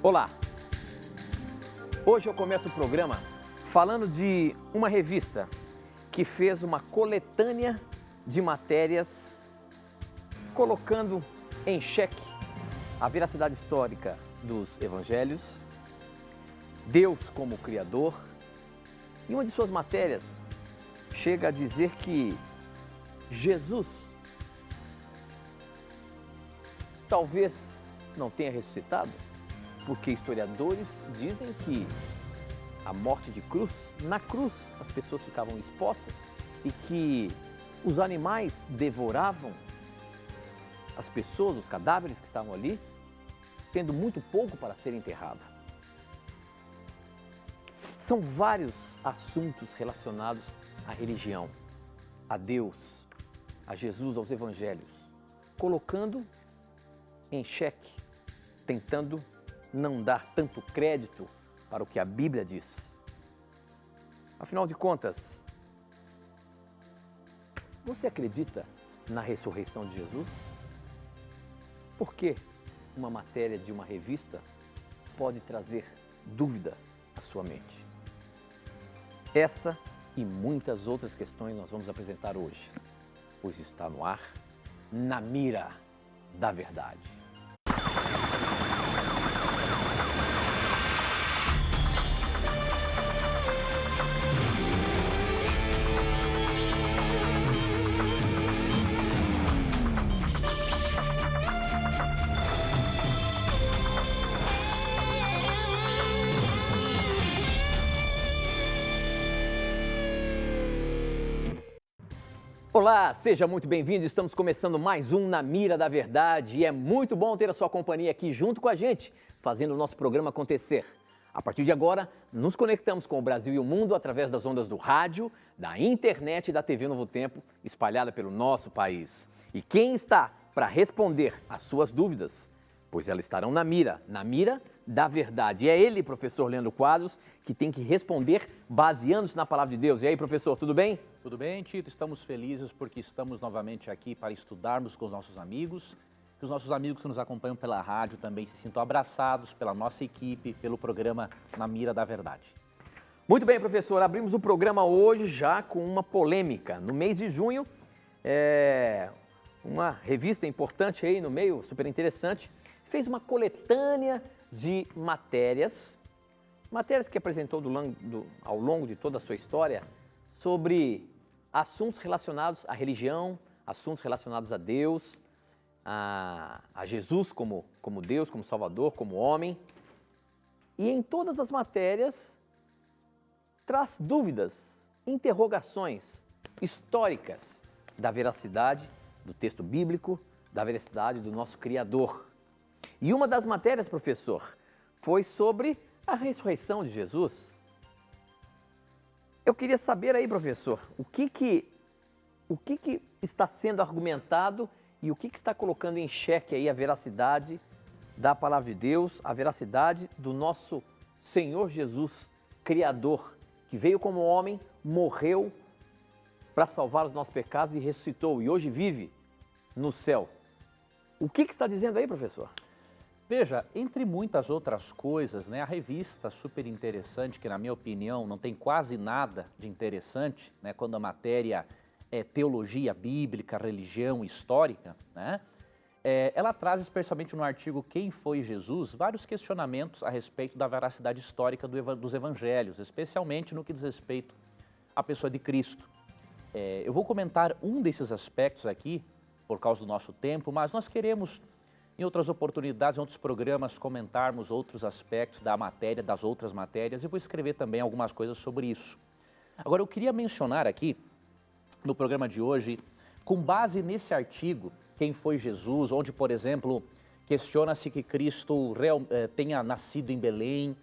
Olá! Hoje eu começo o programa falando de uma revista que fez uma coletânea de matérias colocando em xeque a veracidade histórica dos evangelhos, Deus como Criador, e uma de suas matérias chega a dizer que Jesus talvez não tenha ressuscitado, porque historiadores dizem que a morte de cruz, na cruz as pessoas ficavam expostas e que os animais devoravam as pessoas, os cadáveres que estavam ali, tendo muito pouco para ser enterrado. São vários assuntos relacionados à religião, a Deus, a Jesus, aos evangelhos, colocando em xeque, tentando não dar tanto crédito para o que a Bíblia diz. Afinal de contas, você acredita na ressurreição de Jesus? Por que uma matéria de uma revista pode trazer dúvida à sua mente? Essa e muitas outras questões nós vamos apresentar hoje, pois está no ar, Na Mira da Verdade. Olá, seja muito bem-vindo. Estamos começando mais um Na Mira da Verdade e é muito bom ter a sua companhia aqui junto com a gente, fazendo o nosso programa acontecer. A partir de agora, nos conectamos com o Brasil e o mundo através das ondas do rádio, da internet e da TV Novo Tempo, espalhada pelo nosso país. E quem está para responder às suas dúvidas? Pois elas estarão na mira da verdade. E é ele, professor Leandro Quadros, que tem que responder baseando-se na palavra de Deus. E aí, professor, tudo bem? Tudo bem, Tito? Estamos felizes porque estamos novamente aqui para estudarmos com os nossos amigos. Que os nossos amigos que nos acompanham pela rádio também se sintam abraçados pela nossa equipe, pelo programa Na Mira da Verdade. Muito bem, professor. Abrimos o programa hoje já com uma polêmica. No mês de junho, uma revista importante aí no meio, super interessante, fez uma coletânea de matérias que apresentou ao longo de toda a sua história sobre assuntos relacionados à religião, assuntos relacionados a Deus, a Jesus como Deus, como Salvador, como homem. E em todas as matérias traz dúvidas, interrogações históricas da veracidade do texto bíblico, da veracidade do nosso Criador. E uma das matérias, professor, foi sobre a ressurreição de Jesus. Eu queria saber aí, professor, o que está sendo argumentado e o que está colocando em xeque aí a veracidade da palavra de Deus, a veracidade do nosso Senhor Jesus, Criador, que veio como homem, morreu para salvar os nossos pecados e ressuscitou e hoje vive no céu. O que está dizendo aí, professor? Veja, entre muitas outras coisas, a revista super interessante, que na minha opinião não tem quase nada de interessante, quando a matéria é teologia bíblica, religião, histórica, ela traz, especialmente no artigo Quem foi Jesus, vários questionamentos a respeito da veracidade histórica dos evangelhos, especialmente no que diz respeito à pessoa de Cristo. Eu vou comentar um desses aspectos aqui, por causa do nosso tempo, mas nós queremos, em outras oportunidades, em outros programas, comentarmos outros aspectos da matéria, das outras matérias, e vou escrever também algumas coisas sobre isso. Agora, eu queria mencionar aqui, no programa de hoje, com base nesse artigo, Quem foi Jesus, onde, por exemplo, questiona-se que Cristo tenha nascido em Belém,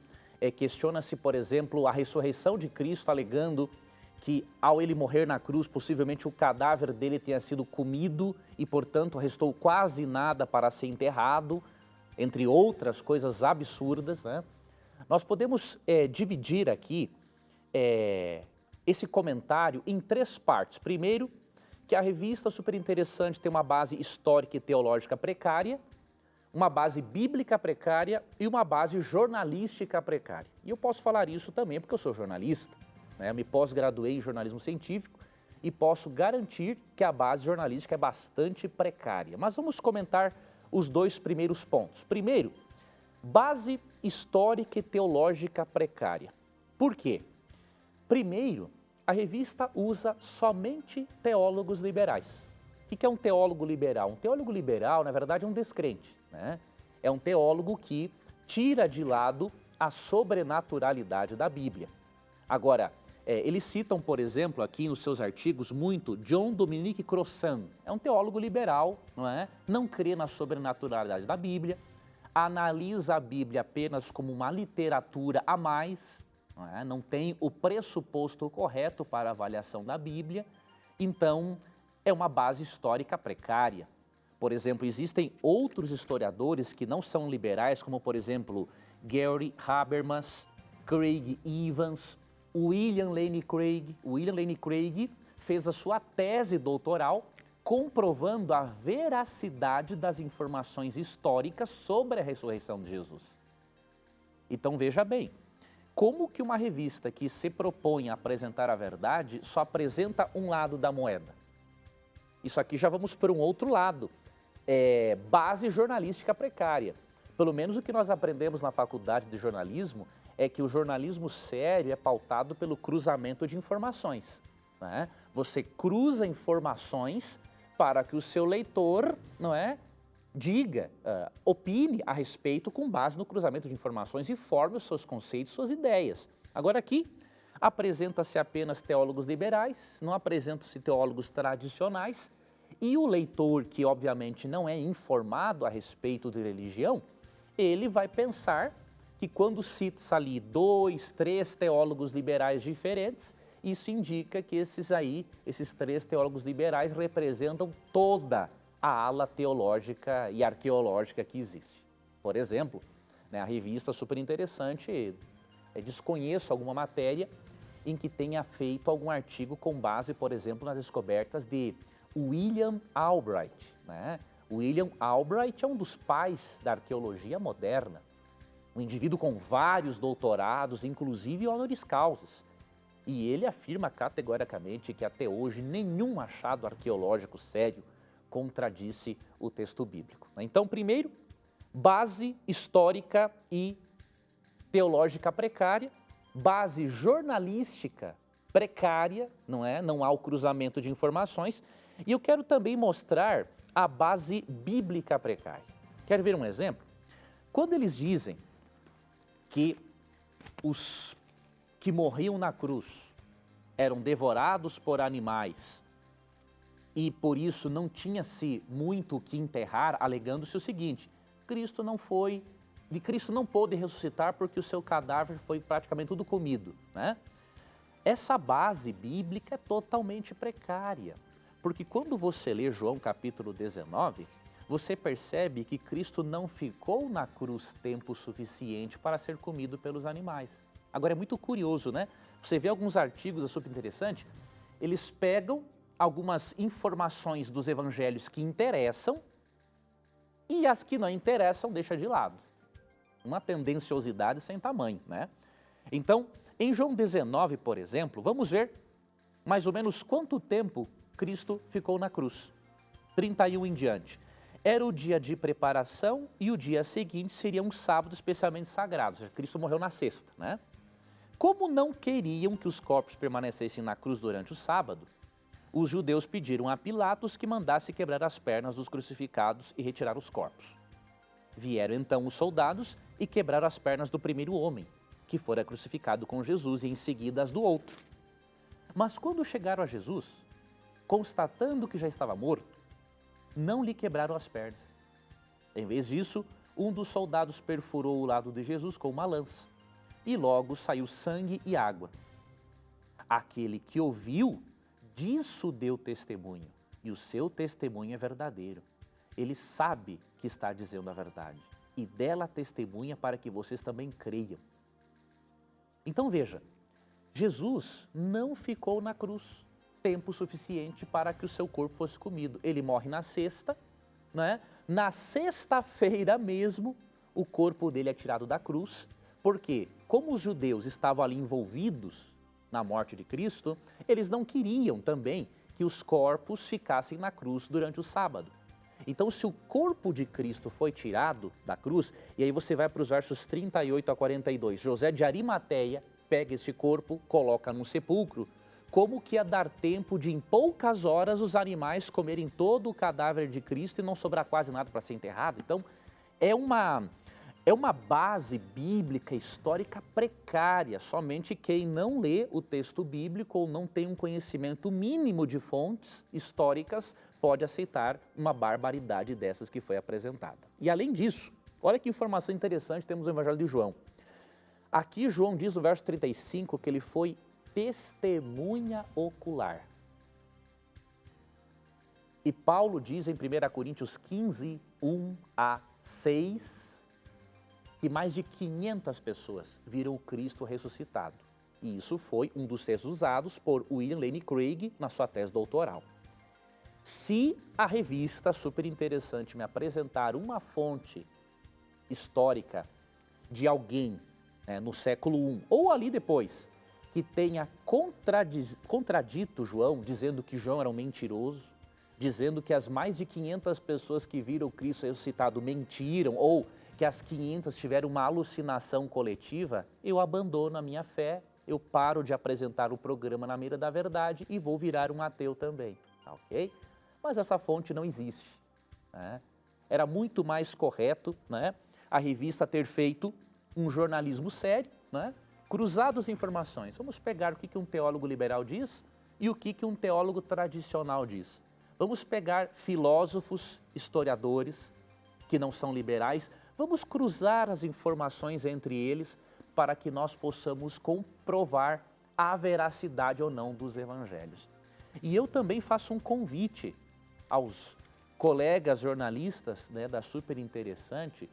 questiona-se, por exemplo, a ressurreição de Cristo, alegando que ao ele morrer na cruz, possivelmente o cadáver dele tenha sido comido e, portanto, restou quase nada para ser enterrado, entre outras coisas absurdas, Nós podemos dividir aqui esse comentário em três partes. Primeiro, que a revista super interessante tem uma base histórica e teológica precária, uma base bíblica precária e uma base jornalística precária. E eu posso falar isso também porque eu sou jornalista, né? Eu me pós-graduei em jornalismo científico e posso garantir que a base jornalística é bastante precária. Mas vamos comentar os dois primeiros pontos. Primeiro, base histórica e teológica precária. Por quê? Primeiro, a revista usa somente teólogos liberais. O que é um teólogo liberal? Um teólogo liberal, na verdade, é um descrente, né? É um teólogo que tira de lado a sobrenaturalidade da Bíblia. Agora, eles citam, por exemplo, aqui nos seus artigos, muito John Dominic Crossan. É um teólogo liberal, não é? Não crê na sobrenaturalidade da Bíblia, analisa a Bíblia apenas como uma literatura a mais, não tem o pressuposto correto para a avaliação da Bíblia, então é uma base histórica precária. Por exemplo, existem outros historiadores que não são liberais, como por exemplo Gary Habermas, Craig Evans, William Lane Craig. William Lane Craig fez a sua tese doutoral comprovando a veracidade das informações históricas sobre a ressurreição de Jesus. Então veja bem, como que uma revista que se propõe a apresentar a verdade só apresenta um lado da moeda? Isso aqui já vamos para um outro lado, base jornalística precária. Pelo menos o que nós aprendemos na faculdade de jornalismo é que o jornalismo sério é pautado pelo cruzamento de informações, né? Você cruza informações para que o seu leitor, diga, opine a respeito com base no cruzamento de informações e forme os seus conceitos, suas ideias. Agora aqui, apresenta-se apenas teólogos liberais, não apresentam-se teólogos tradicionais e o leitor, que obviamente não é informado a respeito de religião, ele vai pensar que quando cita ali 2, 3 teólogos liberais diferentes, isso indica que esses 3 teólogos liberais representam toda a ala teológica e arqueológica que existe. Por exemplo, a revista super interessante, desconheço alguma matéria em que tenha feito algum artigo com base, por exemplo, nas descobertas de William Albright, né? William Albright é um dos pais da arqueologia moderna, um indivíduo com vários doutorados, inclusive honoris causas. E ele afirma categoricamente que até hoje nenhum achado arqueológico sério contradisse o texto bíblico. Então, primeiro, base histórica e teológica precária, base jornalística precária, não há o cruzamento de informações. E eu quero também mostrar a base bíblica precária. Quer ver um exemplo? Quando eles dizem que os que morriam na cruz eram devorados por animais e por isso não tinha-se muito o que enterrar, alegando-se o seguinte: Cristo não pôde ressuscitar porque o seu cadáver foi praticamente tudo comido, né? Essa base bíblica é totalmente precária, porque quando você lê João capítulo 19, você percebe que Cristo não ficou na cruz tempo suficiente para ser comido pelos animais. Agora é muito curioso, né? Você vê alguns artigos, é super interessante, eles pegam algumas informações dos evangelhos que interessam e as que não interessam deixa de lado. Uma tendenciosidade sem tamanho, né? Então, em João 19, por exemplo, vamos ver mais ou menos quanto tempo Cristo ficou na cruz. 31 em diante. Era o dia de preparação e o dia seguinte seria um sábado especialmente sagrado. Ou seja, Cristo morreu na sexta, né? Como não queriam que os corpos permanecessem na cruz durante o sábado, os judeus pediram a Pilatos que mandasse quebrar as pernas dos crucificados e retirar os corpos. Vieram então os soldados e quebraram as pernas do primeiro homem, que fora crucificado com Jesus, e em seguida as do outro. Mas quando chegaram a Jesus, constatando que já estava morto, não lhe quebraram as pernas. Em vez disso, um dos soldados perfurou o lado de Jesus com uma lança, e logo saiu sangue e água. Aquele que ouviu, disso deu testemunho, e o seu testemunho é verdadeiro. Ele sabe que está dizendo a verdade, e dela testemunha para que vocês também creiam. Então veja, Jesus não ficou na cruz tempo suficiente para que o seu corpo fosse comido. Ele morre na sexta, Na sexta-feira mesmo, o corpo dele é tirado da cruz, porque como os judeus estavam ali envolvidos na morte de Cristo, eles não queriam também que os corpos ficassem na cruz durante o sábado. Então, se o corpo de Cristo foi tirado da cruz, e aí você vai para os versos 38 a 42, José de Arimateia pega esse corpo, coloca num sepulcro, como que ia dar tempo de, em poucas horas, os animais comerem todo o cadáver de Cristo e não sobrar quase nada para ser enterrado? Então, é uma base bíblica, histórica precária. Somente quem não lê o texto bíblico ou não tem um conhecimento mínimo de fontes históricas pode aceitar uma barbaridade dessas que foi apresentada. E além disso, olha que informação interessante temos no Evangelho de João. Aqui João diz no verso 35 que ele foi testemunha ocular. E Paulo diz em 1 Coríntios 15, 1 a 6, que mais de 500 pessoas viram o Cristo ressuscitado. E isso foi um dos textos usados por William Lane Craig na sua tese doutoral. Se a revista Super Interessante me apresentar uma fonte histórica de alguém no século I ou ali depois, que tenha contradito João, dizendo que João era um mentiroso, dizendo que as mais de 500 pessoas que viram o Cristo ressuscitado mentiram, ou que as 500 tiveram uma alucinação coletiva, eu abandono a minha fé, eu paro de apresentar o programa na mira da verdade e vou virar um ateu também, tá ok? Mas essa fonte não existe, né? Era muito mais correto, né, a revista ter feito um jornalismo sério, né, cruzado as informações. Vamos pegar o que um teólogo liberal diz e o que um teólogo tradicional diz. Vamos pegar filósofos, historiadores, que não são liberais, vamos cruzar as informações entre eles para que nós possamos comprovar a veracidade ou não dos evangelhos. E eu também faço um convite aos colegas jornalistas, né, da Super Interessante,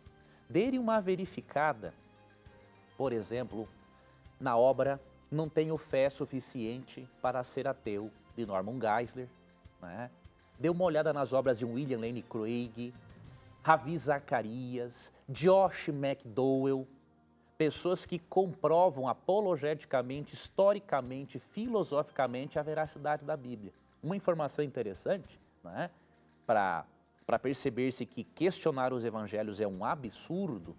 derem uma verificada, por exemplo, na obra Não Tenho Fé Suficiente para Ser Ateu, de Norman Geisler, né? Dê uma olhada nas obras de William Lane Craig, Ravi Zacarias, Josh McDowell, pessoas que comprovam apologeticamente, historicamente, filosoficamente a veracidade da Bíblia. Uma informação interessante, né, para perceber-se que questionar os evangelhos é um absurdo,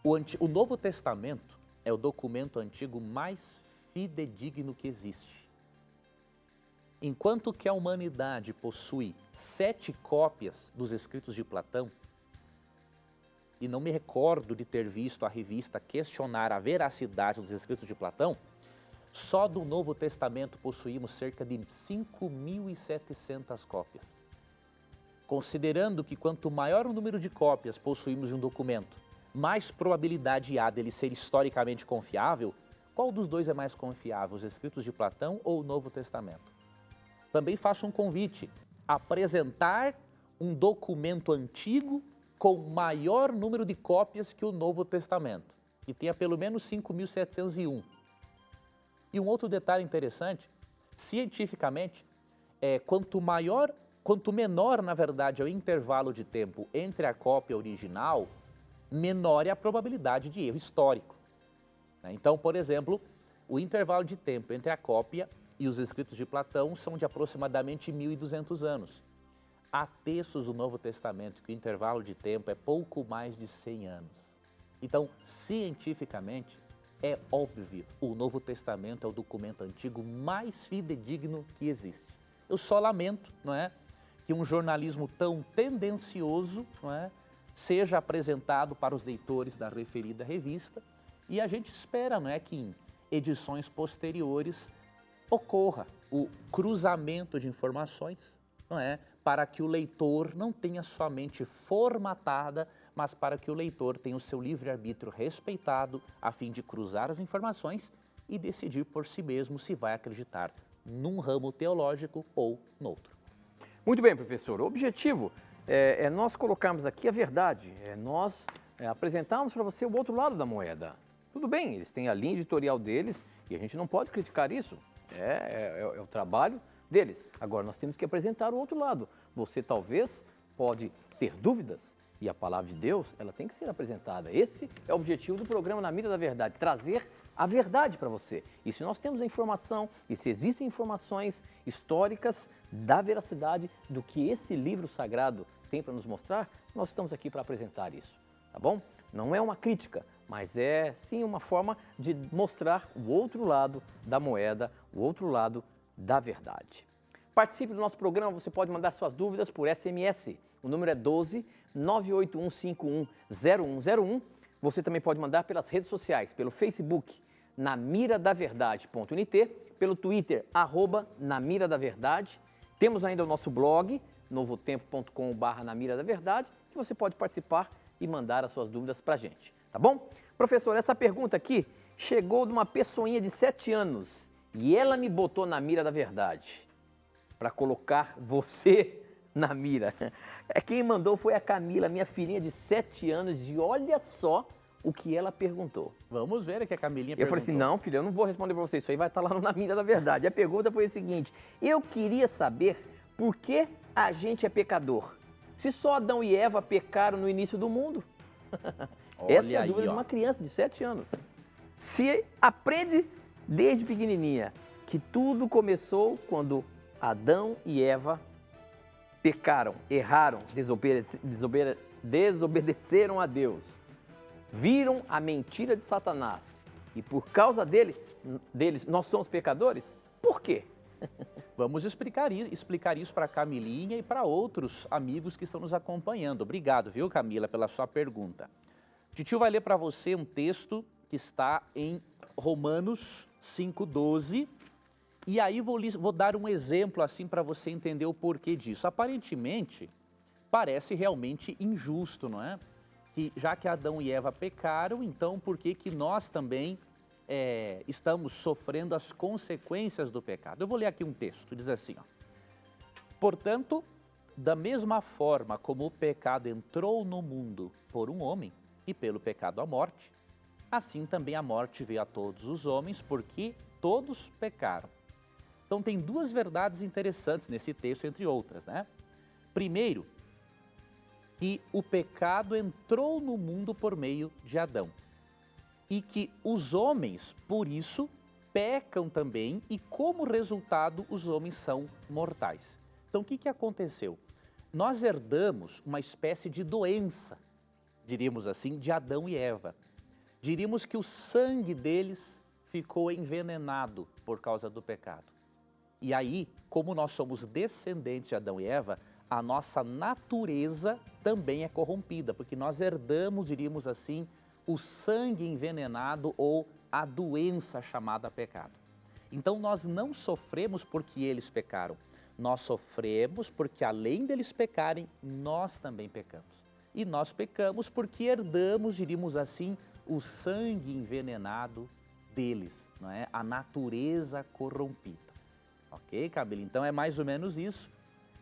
o Novo Testamento é o documento antigo mais fidedigno que existe. Enquanto que a humanidade possui 7 cópias dos escritos de Platão, e não me recordo de ter visto a revista questionar a veracidade dos escritos de Platão, só do Novo Testamento possuímos cerca de 5.700 cópias. Considerando que quanto maior o número de cópias possuímos de um documento, mais probabilidade há dele ser historicamente confiável, qual dos dois é mais confiável, os escritos de Platão ou o Novo Testamento? Também faço um convite, apresentar um documento antigo com maior número de cópias que o Novo Testamento, que tenha pelo menos 5.701. E um outro detalhe interessante, cientificamente, quanto menor, na verdade, é o intervalo de tempo entre a cópia original, menor é a probabilidade de erro histórico. Então, por exemplo, o intervalo de tempo entre a cópia e os escritos de Platão são de aproximadamente 1.200 anos. Há textos do Novo Testamento que o intervalo de tempo é pouco mais de 100 anos. Então, cientificamente, é óbvio, o Novo Testamento é o documento antigo mais fidedigno que existe. Eu só lamento, não é, que um jornalismo tão tendencioso, não é, seja apresentado para os leitores da referida revista, e a gente espera, não é, que em edições posteriores ocorra o cruzamento de informações, não é, para que o leitor não tenha sua mente formatada, mas para que o leitor tenha o seu livre-arbítrio respeitado, a fim de cruzar as informações e decidir por si mesmo se vai acreditar num ramo teológico ou noutro. Muito bem, professor. O objetivo é nós colocarmos aqui a verdade, nós apresentarmos para você o outro lado da moeda. Tudo bem, eles têm a linha editorial deles e a gente não pode criticar isso, é o trabalho deles. Agora, nós temos que apresentar o outro lado. Você talvez pode ter dúvidas e a palavra de Deus, ela tem que ser apresentada. Esse é o objetivo do programa Na Mira da Verdade, trazer a verdade para você. E se nós temos a informação, e se existem informações históricas da veracidade do que esse livro sagrado tem para nos mostrar, nós estamos aqui para apresentar isso, tá bom? Não é uma crítica, mas é sim uma forma de mostrar o outro lado da moeda, o outro lado da verdade. Participe do nosso programa, você pode mandar suas dúvidas por SMS. O número é 12 981510101. Você também pode mandar pelas redes sociais, pelo Facebook, namiradaverdade.nt, pelo Twitter, @namiradaverdade. Temos ainda o nosso blog, novotempo.com/namiradaverdade, que você pode participar e mandar as suas dúvidas para a gente, tá bom? Professor, essa pergunta aqui chegou de uma pessoinha de 7 anos e ela me botou na mira da verdade, para colocar você na mira. Quem mandou foi a Camila, minha filhinha de 7 anos, e olha só o que ela perguntou. Vamos ver o que a Camilinha Eu perguntou. falei assim, não, filha, eu não vou responder para você, isso aí vai estar lá no Na Mira da Verdade. A pergunta foi o seguinte, eu queria saber por que a gente é pecador, se só Adão e Eva pecaram no início do mundo. Essa é a dúvida de uma criança de 7 anos. Se aprende desde pequenininha que tudo começou quando Adão e Eva pecaram, erraram, desobedeceram a Deus, viram a mentira de Satanás e por causa deles nós somos pecadores? Por quê? Vamos explicar isso para a Camilinha e para outros amigos que estão nos acompanhando. Obrigado, viu, Camila, pela sua pergunta. Titio vai ler para você um texto que está em Romanos 5,12. E aí vou dar um exemplo assim para você entender o porquê disso. Aparentemente, parece realmente injusto, não é? Que já que Adão e Eva pecaram, então por que nós também estamos sofrendo as consequências do pecado? Eu vou ler aqui um texto, diz assim, ó. Portanto, da mesma forma como o pecado entrou no mundo por um homem e pelo pecado a morte, assim também a morte veio a todos os homens porque todos pecaram. Então tem duas verdades interessantes nesse texto, entre outras, né? Primeiro, que o pecado entrou no mundo por meio de Adão e que os homens, por isso, pecam também e, como resultado, os homens são mortais. Então, o que aconteceu? Nós herdamos uma espécie de doença, diríamos assim, de Adão e Eva. Diríamos que o sangue deles ficou envenenado por causa do pecado. E aí, como nós somos descendentes de Adão e Eva, a nossa natureza também é corrompida, porque nós herdamos, diríamos assim, o sangue envenenado ou a doença chamada pecado. Então nós não sofremos porque eles pecaram, nós sofremos porque além deles pecarem, nós também pecamos. E nós pecamos porque herdamos, diríamos assim, o sangue envenenado deles, não é? A natureza corrompida. Ok, Camila? Então é mais ou menos isso.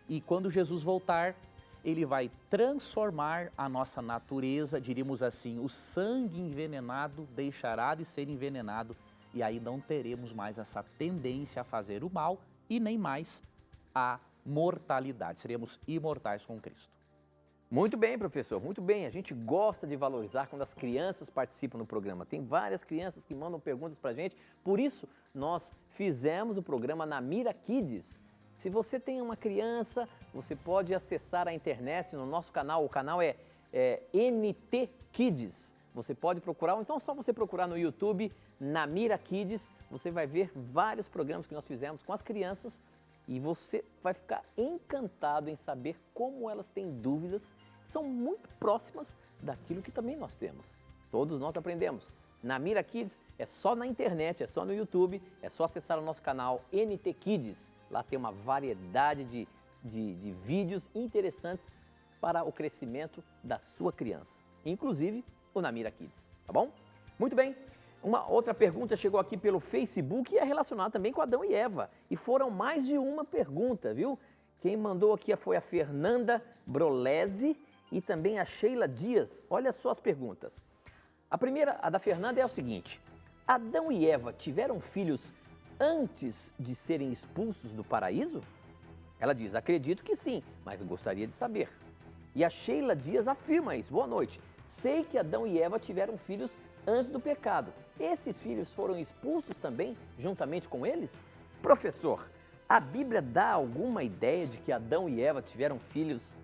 E quando Jesus voltar, ele vai transformar a nossa natureza, diríamos assim, o sangue envenenado deixará de ser envenenado e aí não teremos mais essa tendência a fazer o mal e nem mais a mortalidade. Seremos imortais com Cristo. Muito bem, professor, muito bem. A gente gosta de valorizar quando as crianças participam do programa. Tem várias crianças que mandam perguntas para a gente, por isso nós fizemos o programa Na Mira Kids. Se você tem uma criança, você pode acessar a internet no nosso canal, o canal é NT Kids. Você pode procurar, ou então é só você procurar no YouTube, Na Mira Kids, você vai ver vários programas que nós fizemos com as crianças e você vai ficar encantado em saber como elas têm dúvidas que são muito próximas daquilo que também nós temos. Todos nós aprendemos. Na Mira Kids é só na internet, é só no YouTube, é só acessar o nosso canal NT Kids. Lá tem uma variedade de vídeos interessantes para o crescimento da sua criança, inclusive o Na Mira Kids, tá bom? Muito bem. Uma outra pergunta chegou aqui pelo Facebook e é relacionada também com Adão e Eva. E foram mais de uma pergunta, viu? Quem mandou aqui foi a Fernanda Brolese e também a Sheila Dias. Olha só as perguntas. A primeira, a da Fernanda, é o seguinte. Adão e Eva tiveram filhos antes de serem expulsos do paraíso? Ela diz, acredito que sim, mas gostaria de saber. E a Sheila Dias afirma isso. Boa noite. Sei que Adão e Eva tiveram filhos antes do pecado. Esses filhos foram expulsos também, juntamente com eles? Professor, a Bíblia dá alguma ideia de que Adão e Eva tiveram filhos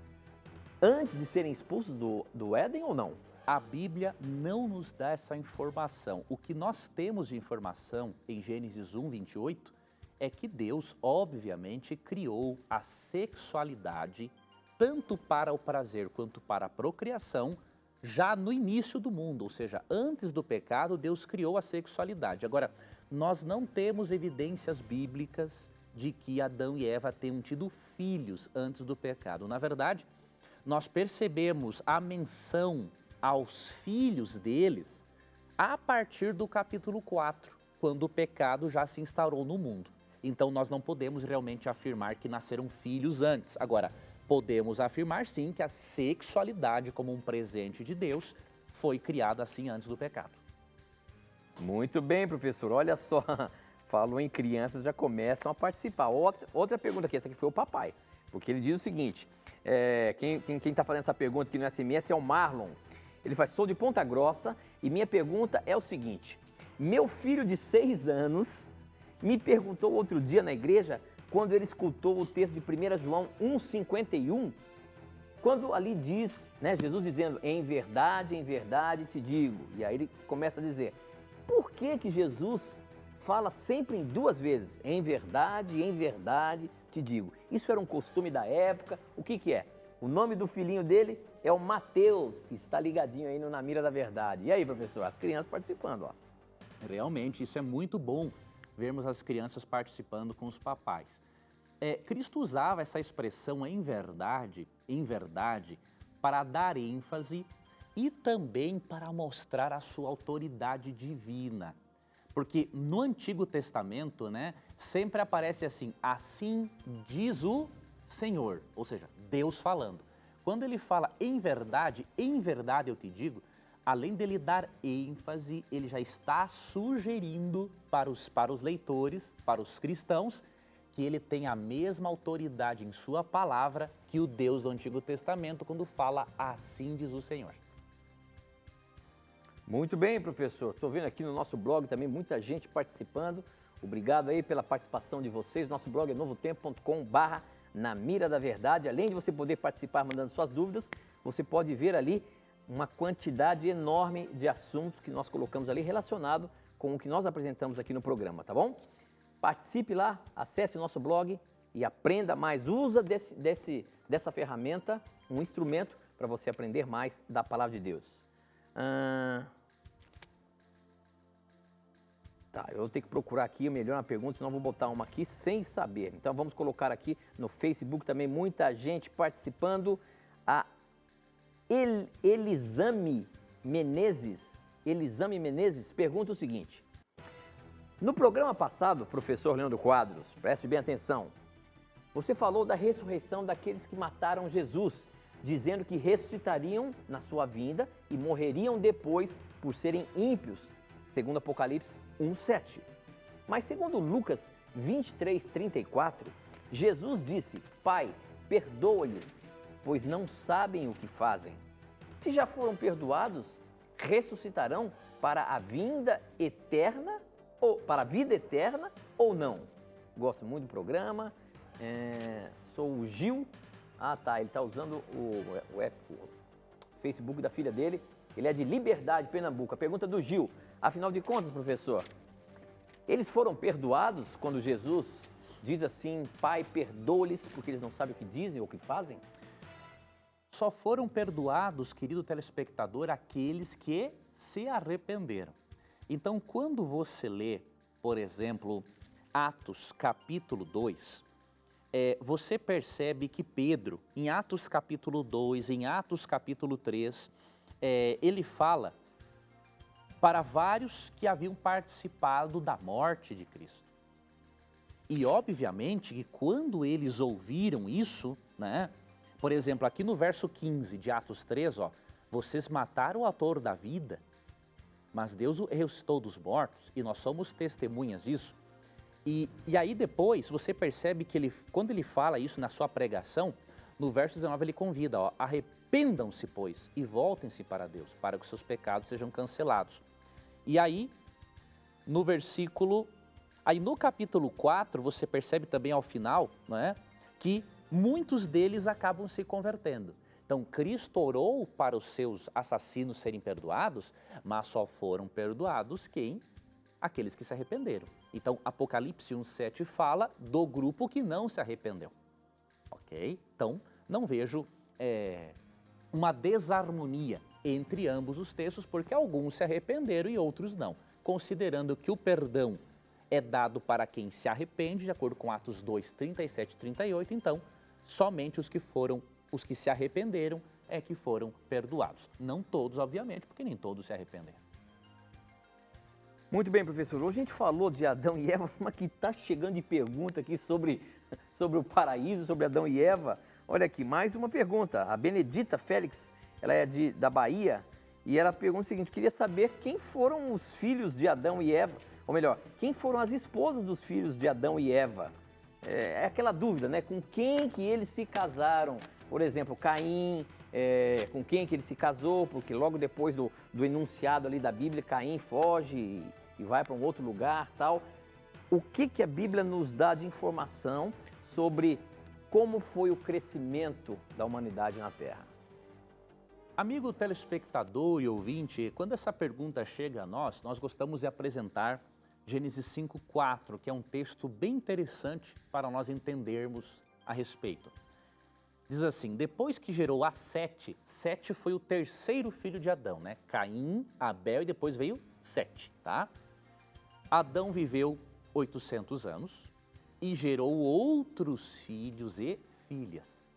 antes de serem expulsos do Éden ou não? A Bíblia não nos dá essa informação. O que nós temos de informação em Gênesis 1, 28, é que Deus, obviamente, criou a sexualidade tanto para o prazer quanto para a procriação, já no início do mundo, ou seja, antes do pecado, Deus criou a sexualidade. Agora, nós não temos evidências bíblicas de que Adão e Eva tenham tido filhos antes do pecado. Na verdade, nós percebemos a menção aos filhos deles a partir do capítulo 4, quando o pecado já se instaurou no mundo. Então, nós não podemos realmente afirmar que nasceram filhos antes. Agora, podemos afirmar sim que a sexualidade como um presente de Deus foi criada assim antes do pecado. Muito bem, professor. Olha só, falou em crianças, já começam a participar. Outra pergunta aqui, essa aqui foi o papai, porque ele diz o seguinte, quem está fazendo essa pergunta aqui no SMS é o Marlon. Ele faz: sou de Ponta Grossa e minha pergunta é o seguinte: meu filho de 6 anos me perguntou outro dia na igreja, quando ele escutou o texto de 1 João 1,51, quando ali diz, né, Jesus dizendo, em verdade te digo. E aí ele começa a dizer, por que Jesus fala sempre em 2 vezes? Em verdade te digo. Isso era um costume da época. O que é? O nome do filhinho dele é o Mateus, que está ligadinho aí no Na Mira da Verdade. E aí, professor, as crianças participando, ó. Realmente, isso é muito bom, vermos as crianças participando com os papais. Cristo usava essa expressão em verdade, para dar ênfase e também para mostrar a sua autoridade divina. Porque no Antigo Testamento, né, sempre aparece assim diz o Senhor, ou seja, Deus falando. Quando ele fala em verdade eu te digo, além dele dar ênfase, ele já está sugerindo para os leitores, para os cristãos, que ele tem a mesma autoridade em sua palavra que o Deus do Antigo Testamento, quando fala assim diz o Senhor. Muito bem, professor. Estou vendo aqui no nosso blog também muita gente participando. Obrigado aí pela participação de vocês. Nosso blog é novotempo.com/Na Mira da Verdade. Além de você poder participar mandando suas dúvidas, você pode ver ali uma quantidade enorme de assuntos que nós colocamos ali relacionado com o que nós apresentamos aqui no programa, tá bom? Participe lá, acesse o nosso blog e aprenda mais. Usa dessa ferramenta, um instrumento para você aprender mais da Palavra de Deus. Tá, eu vou ter que procurar aqui melhor uma pergunta, senão eu vou botar uma aqui sem saber. Então vamos colocar aqui no Facebook também muita gente participando. A Elisame Menezes pergunta o seguinte: no programa passado, professor Leandro Quadros, preste bem atenção, você falou da ressurreição daqueles que mataram Jesus, dizendo que ressuscitariam na sua vinda e morreriam depois por serem ímpios, segundo Apocalipse 1:7. Mas segundo Lucas 23:34, Jesus disse: Pai, perdoa-lhes, pois não sabem o que fazem. Se já foram perdoados, ressuscitarão para a vinda eterna ou para a vida eterna ou não? Gosto muito do programa. Sou o Gil. Ah, tá. Ele está usando o Facebook da filha dele. Ele é de Liberdade, Pernambuco. A pergunta do Gil. Afinal de contas, professor, eles foram perdoados quando Jesus diz assim: Pai, perdoa-lhes porque eles não sabem o que dizem ou o que fazem? Só foram perdoados, querido telespectador, aqueles que se arrependeram. Então, quando você lê, por exemplo, Atos capítulo 2, você percebe que Pedro, em Atos capítulo 2, em Atos capítulo 3, ele fala para vários que haviam participado da morte de Cristo. E, obviamente, que quando eles ouviram isso, né? Por exemplo, aqui no verso 15 de Atos 3, vocês mataram o autor da vida, mas Deus o ressuscitou dos mortos e nós somos testemunhas disso. E aí depois você percebe que quando ele fala isso na sua pregação, no verso 19 ele convida, ó, arrependam-se, pois, e voltem-se para Deus, para que os seus pecados sejam cancelados. E aí, no capítulo 4, você percebe também ao final, não é, que muitos deles acabam se convertendo. Então, Cristo orou para os seus assassinos serem perdoados, mas só foram perdoados quem? Aqueles que se arrependeram. Então, Apocalipse 1,7 fala do grupo que não se arrependeu. Ok? Então, não vejo uma desarmonia entre ambos os textos, porque alguns se arrependeram e outros não. Considerando que o perdão é dado para quem se arrepende, de acordo com Atos 2, 37 e 38, então, somente os que se arrependeram é que foram perdoados. Não todos, obviamente, porque nem todos se arrependeram. Muito bem, professor. Hoje a gente falou de Adão e Eva, mas que está chegando de pergunta aqui sobre o paraíso, sobre Adão e Eva. Olha aqui, mais uma pergunta. A Benedita Félix, ela é da Bahia, e ela pergunta o seguinte: queria saber quem foram os filhos de Adão e Eva, ou melhor, quem foram as esposas dos filhos de Adão e Eva. É aquela dúvida, né? Com quem que eles se casaram? Por exemplo, Caim, com quem que ele se casou, porque logo depois do enunciado ali da Bíblia, Caim foge e vai para um outro lugar, tal. O que a Bíblia nos dá de informação sobre como foi o crescimento da humanidade na Terra? Amigo telespectador e ouvinte, quando essa pergunta chega a nós gostamos de apresentar Gênesis 5:4, que é um texto bem interessante para nós entendermos a respeito. Diz assim: depois que gerou a Sete foi o terceiro filho de Adão, né? Caim, Abel e depois veio Sete, tá? Adão viveu 800 anos e gerou outros filhos e filhas.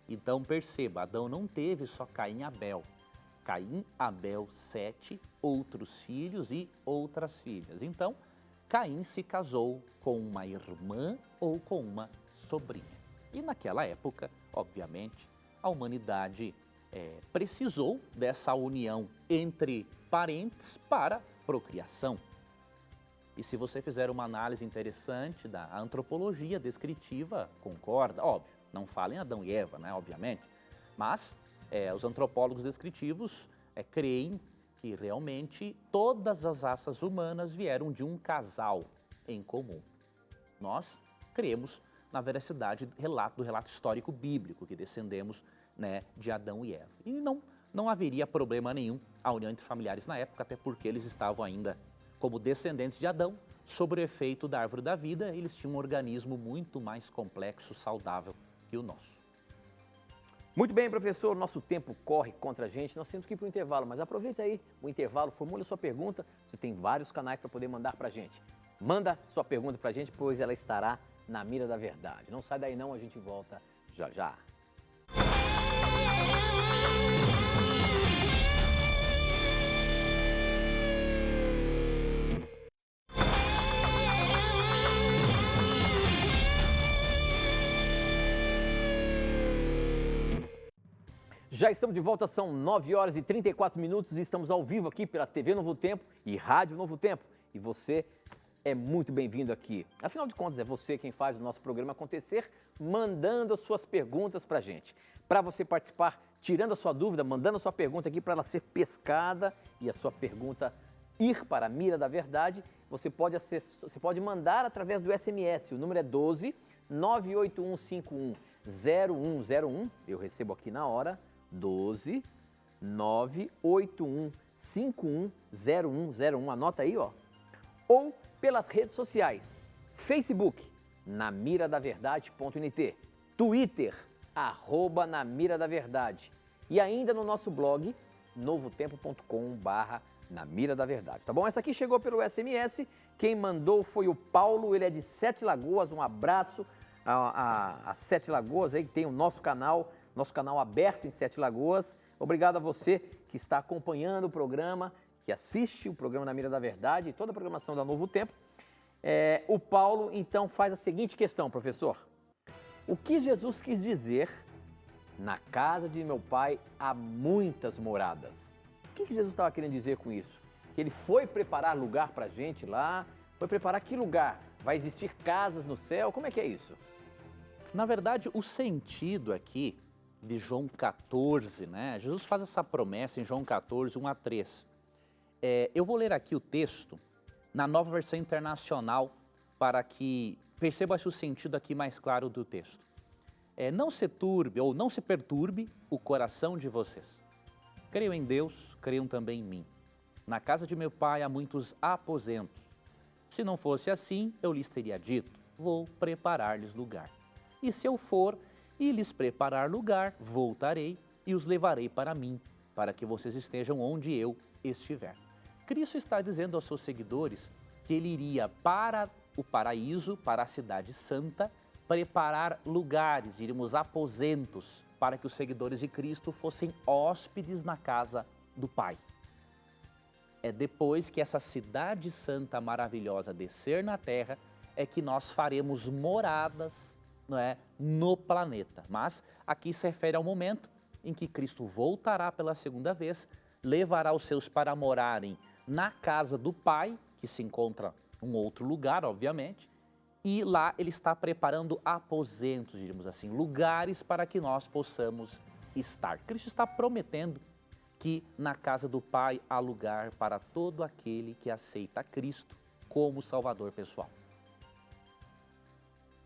Então perceba, Adão não teve só Caim e Abel. Caim, Abel, Sete, outros filhos e outras filhas. Então, Caim se casou com uma irmã ou com uma sobrinha. E naquela época, obviamente, a humanidade precisou dessa união entre parentes para procriação. E se você fizer uma análise interessante da antropologia descritiva, concorda, óbvio, não fala em Adão e Eva, né, obviamente, mas os antropólogos descritivos creem que realmente todas as raças humanas vieram de um casal em comum. Nós cremos na veracidade do relato histórico bíblico, que descendemos, né, de Adão e Eva. E não haveria problema nenhum a união entre familiares na época, até porque eles estavam ainda como descendentes de Adão, sob o efeito da árvore da vida, eles tinham um organismo muito mais complexo, saudável que o nosso. Muito bem, professor, nosso tempo corre contra a gente, nós temos que ir para o intervalo, mas aproveita aí o intervalo, formule a sua pergunta, você tem vários canais para poder mandar para a gente. Manda sua pergunta para a gente, pois ela estará na mira da verdade. Não sai daí não, a gente volta já já. Já estamos de volta, são 9 horas e 34 minutos e estamos ao vivo aqui pela TV Novo Tempo e Rádio Novo Tempo. E você é muito bem-vindo aqui. Afinal de contas, é você quem faz o nosso programa acontecer, mandando as suas perguntas para a gente. Para você participar, tirando a sua dúvida, mandando a sua pergunta aqui para ela ser pescada e a sua pergunta ir para a mira da verdade, você pode mandar através do SMS. O número é 12 98151 0101. Eu recebo aqui na hora. 12 981 51 0101. Anota aí, ó. Ou pelas redes sociais. Facebook, namiradaverdade.nt. Twitter, @namiradaverdade. E ainda no nosso blog, novotempo.com/namiradaverdade. Tá bom? Essa aqui chegou pelo SMS. Quem mandou foi o Paulo, ele é de Sete Lagoas. Um abraço a Sete Lagoas aí, que tem o nosso canal aberto em Sete Lagoas. Obrigado a você que está acompanhando o programa, que assiste o programa Na Mira da Verdade e toda a programação da Novo Tempo. O Paulo, então, faz a seguinte questão, professor. O que Jesus quis dizer, na casa de meu pai há muitas moradas? O que Jesus estava querendo dizer com isso? Que ele foi preparar lugar para a gente lá? Foi preparar que lugar? Vai existir casas no céu? Como é que é isso? Na verdade, o sentido aqui de João 14, né? Jesus faz essa promessa em João 14, 1 a 3. Eu vou ler aqui o texto na Nova Versão Internacional para que perceba-se o sentido aqui mais claro do texto. Não se turbe ou não se perturbe o coração de vocês. Creiam em Deus, creiam também em mim. Na casa de meu pai há muitos aposentos. Se não fosse assim, eu lhes teria dito, vou preparar-lhes lugar. E se eu for e lhes preparar lugar, voltarei e os levarei para mim, para que vocês estejam onde eu estiver. Cristo está dizendo aos seus seguidores que ele iria para o paraíso, para a cidade santa, preparar lugares, diríamos aposentos, para que os seguidores de Cristo fossem hóspedes na casa do Pai. É depois que essa cidade santa maravilhosa descer na terra, é que nós faremos moradas, não é, no planeta. Mas aqui se refere ao momento em que Cristo voltará pela segunda vez, levará os seus para morarem na casa do Pai, que se encontra em um outro lugar, obviamente, e lá ele está preparando aposentos, diríamos assim, lugares para que nós possamos estar. Cristo está prometendo que na casa do Pai há lugar para todo aquele que aceita Cristo como Salvador pessoal.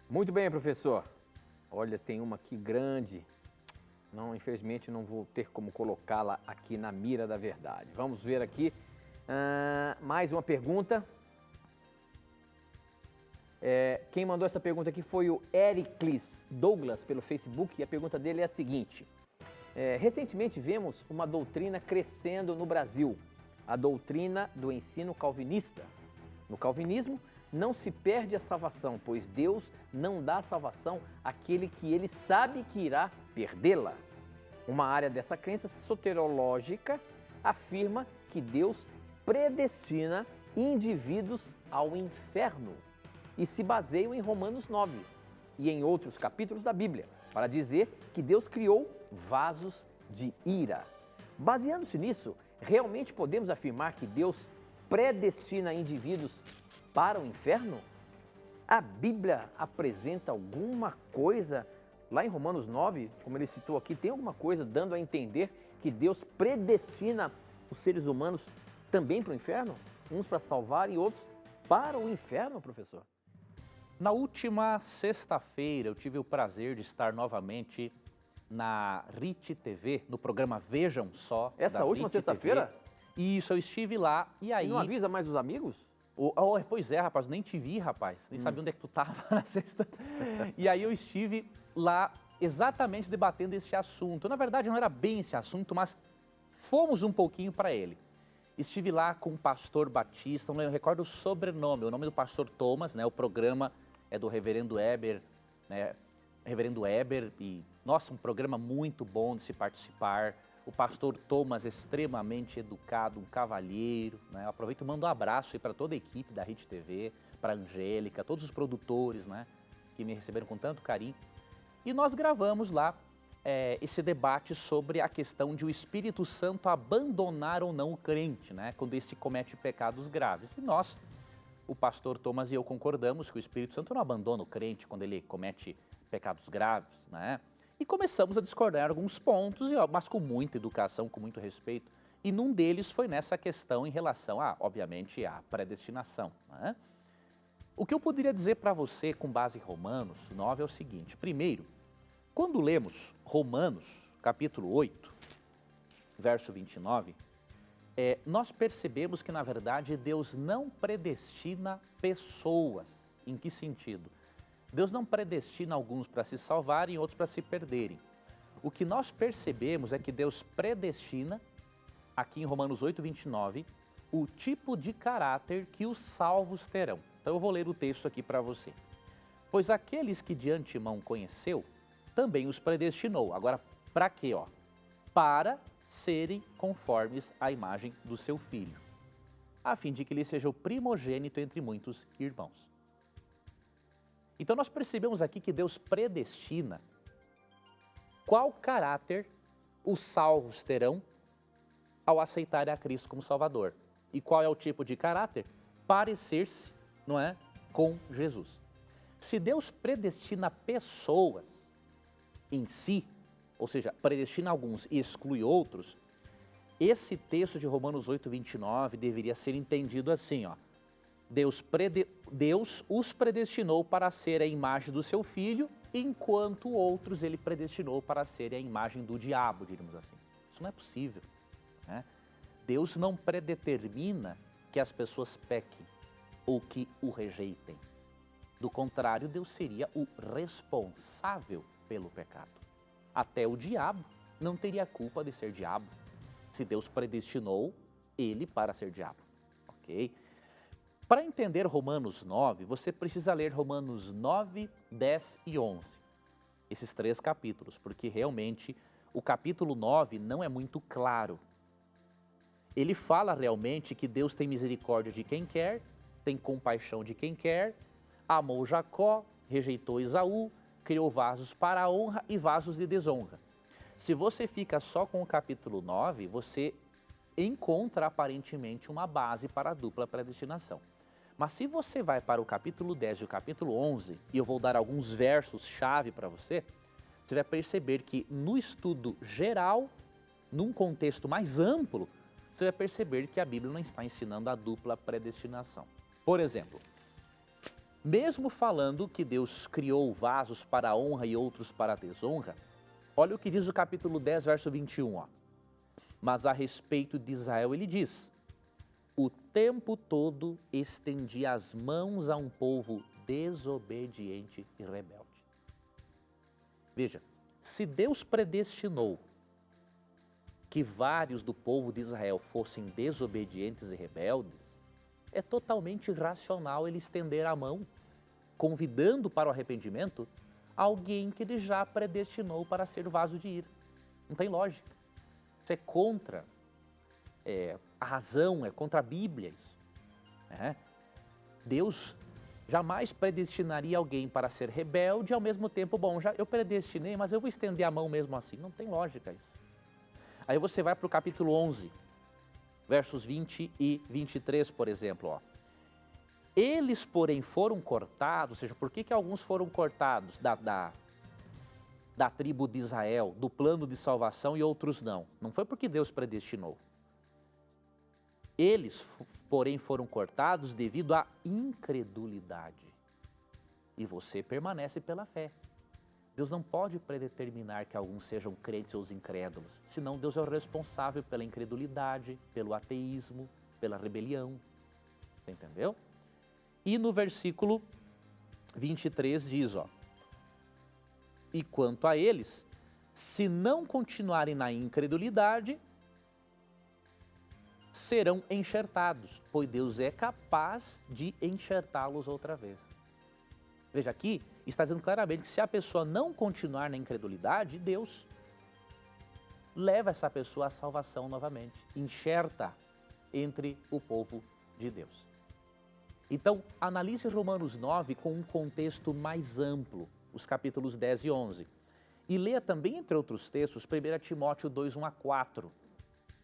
Muito bem, professor. Olha, tem uma aqui grande. Não, infelizmente não vou ter como colocá-la aqui na mira da verdade. Vamos ver aqui mais uma pergunta. Quem mandou essa pergunta aqui foi o Ericles Douglas pelo Facebook e a pergunta dele é a seguinte. Recentemente vemos uma doutrina crescendo no Brasil, a doutrina do ensino calvinista. No calvinismo, não se perde a salvação, pois Deus não dá salvação àquele que ele sabe que irá perdê-la. Uma área dessa crença soterológica afirma que Deus predestina indivíduos ao inferno e se baseiam em Romanos 9 e em outros capítulos da Bíblia, para dizer que Deus criou vasos de ira. Baseando-se nisso, realmente podemos afirmar que Deus predestina indivíduos para o inferno? A Bíblia apresenta alguma coisa, lá em Romanos 9, como ele citou aqui, tem alguma coisa dando a entender que Deus predestina os seres humanos também para o inferno? Uns para salvar e outros para o inferno, professor? Na última sexta-feira eu tive o prazer de estar novamente na RIT TV, no programa Vejam Só. Essa última sexta-feira? Isso, eu estive lá e aí... E não avisa mais os amigos? Pois é, rapaz, nem te vi, rapaz. Nem sabia onde é que tu estava na sexta. E aí eu estive lá exatamente debatendo esse assunto. Na verdade não era bem esse assunto, mas fomos um pouquinho para ele. Estive lá com o pastor Batista, não recordo o sobrenome, o nome do pastor Thomas, né? O programa é do reverendo Eber, né? Reverendo Eber, e nossa, um programa muito bom de se participar. O pastor Thomas, extremamente educado, um cavalheiro, né? Eu aproveito e mando um abraço aí para toda a equipe da RIT TV, para a Angélica, todos os produtores, né? Que me receberam com tanto carinho. E nós gravamos lá esse debate sobre a questão de o Espírito Santo abandonar ou não o crente, né? Quando este comete pecados graves. E nós, o pastor Thomas e eu concordamos que o Espírito Santo não abandona o crente quando ele comete pecados graves, né? E começamos a discordar alguns pontos, mas com muita educação, com muito respeito. E num deles foi nessa questão em relação, obviamente, à predestinação, né? O que eu poderia dizer para você com base em Romanos 9 é o seguinte. Primeiro, quando lemos Romanos, capítulo 8, verso 29, nós percebemos que, na verdade, Deus não predestina pessoas. Em que sentido? Deus não predestina alguns para se salvarem e outros para se perderem. O que nós percebemos é que Deus predestina, aqui em Romanos 8, 29, o tipo de caráter que os salvos terão. Então eu vou ler o texto aqui para você. Pois aqueles que de antemão conheceu, também os predestinou. Agora, para quê? Para serem conformes à imagem do seu Filho, a fim de que ele seja o primogênito entre muitos irmãos. Então nós percebemos aqui que Deus predestina qual caráter os salvos terão ao aceitarem a Cristo como Salvador. E qual é o tipo de caráter? Parecer-se, não é, com Jesus. Se Deus predestina pessoas em si, ou seja, predestina alguns e exclui outros, esse texto de Romanos 8:29 deveria ser entendido assim, ó. Deus os predestinou para ser a imagem do seu filho, enquanto outros ele predestinou para ser a imagem do diabo, diríamos assim. Isso não é possível, né? Deus não predetermina que as pessoas pequem ou que o rejeitem. Do contrário, Deus seria o responsável pelo pecado. Até o diabo não teria culpa de ser diabo, se Deus predestinou ele para ser diabo, ok? Para entender Romanos 9, você precisa ler Romanos 9, 10 e 11. Esses 3 capítulos, porque realmente o capítulo 9 não é muito claro. Ele fala realmente que Deus tem misericórdia de quem quer, tem compaixão de quem quer, amou Jacó, rejeitou Esaú, criou vasos para a honra e vasos de desonra. Se você fica só com o capítulo 9, você encontra aparentemente uma base para a dupla predestinação. Mas se você vai para o capítulo 10 e o capítulo 11, e eu vou dar alguns versos-chave para você, você vai perceber que no estudo geral, num contexto mais amplo, você vai perceber que a Bíblia não está ensinando a dupla predestinação. Por exemplo, mesmo falando que Deus criou vasos para a honra e outros para a desonra, olha o que diz o capítulo 10, verso 21. Ó. Mas a respeito de Israel ele diz: o tempo todo estendi as mãos a um povo desobediente e rebelde. Veja, se Deus predestinou que vários do povo de Israel fossem desobedientes e rebeldes, é totalmente irracional ele estender a mão, convidando para o arrependimento alguém que ele já predestinou para ser vaso de ira. Não tem lógica. Isso é contra a razão, é contra a Bíblia isso. Deus jamais predestinaria alguém para ser rebelde e ao mesmo tempo, bom, já eu predestinei, mas eu vou estender a mão mesmo assim. Não tem lógica isso. Aí você vai para o capítulo 11, versos 20 e 23, por exemplo. Ó. Eles, porém, foram cortados, ou seja, por que alguns foram cortados da tribo de Israel, do plano de salvação e outros não? Não foi porque Deus predestinou. Eles, porém, foram cortados devido à incredulidade. E você permanece pela fé. Deus não pode predeterminar que alguns sejam crentes ou incrédulos, senão Deus é o responsável pela incredulidade, pelo ateísmo, pela rebelião. Você entendeu? E no versículo 23 diz, ó, e quanto a eles, se não continuarem na incredulidade, serão enxertados, pois Deus é capaz de enxertá-los outra vez. Veja aqui, está dizendo claramente que se a pessoa não continuar na incredulidade, Deus leva essa pessoa à salvação novamente, enxerta entre o povo de Deus. Então, analise Romanos 9 com um contexto mais amplo, os capítulos 10 e 11. E leia também, entre outros textos, 1 Timóteo 2, 1 a 4.